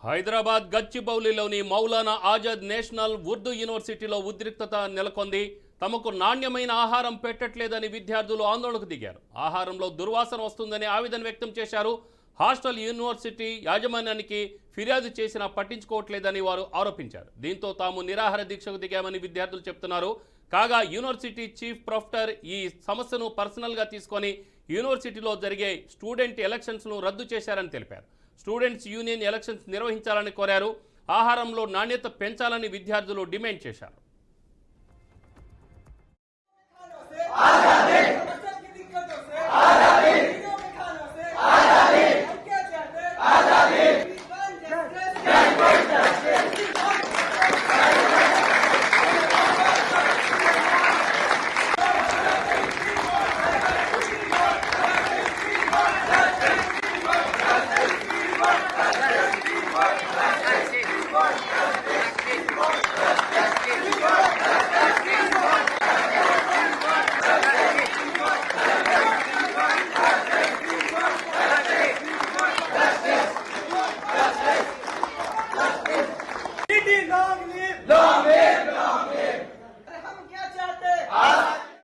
Hyderabad గచ్చిబౌలిలోని Maulana Azad national Urdu యూనివర్సిటీలో ఉద్రిక్తత నెలకొంది. తమకు నాణ్యమైన ఆహారం పెట్టట్లేదని విద్యార్థులు ఆందోళనకు దిగారు. ఆహారంలో దుర్వాసన వస్తుందని ఆవేదన వ్యక్తం చేశారు. హాస్టల్ యూనివర్సిటీ యాజమాన్యానికి ఫిర్యాదు చేసినా పట్టించుకోవట్లేదని వారు ఆరోపించారు. దీంతో తాము నిరాహార దీక్షకు దిగామని విద్యార్థులు చెప్తున్నారు. కాగా యూనివర్సిటీ చీఫ్ ప్రొఫెసర్ ఈ సమస్యను పర్సనల్గా తీసుకొని యూనివర్సిటీలో జరిగే స్టూడెంట్ ఎలక్షన్స్ను రద్దు చేశారని తెలిపారు. స్టూడెంట్స్ యూనియన్ ఎలక్షన్స్ నిర్వహించాలని కోరారు. ఆహారంలో నాణ్యత పెంచాలని విద్యార్థులు డిమాండ్ చేశారు.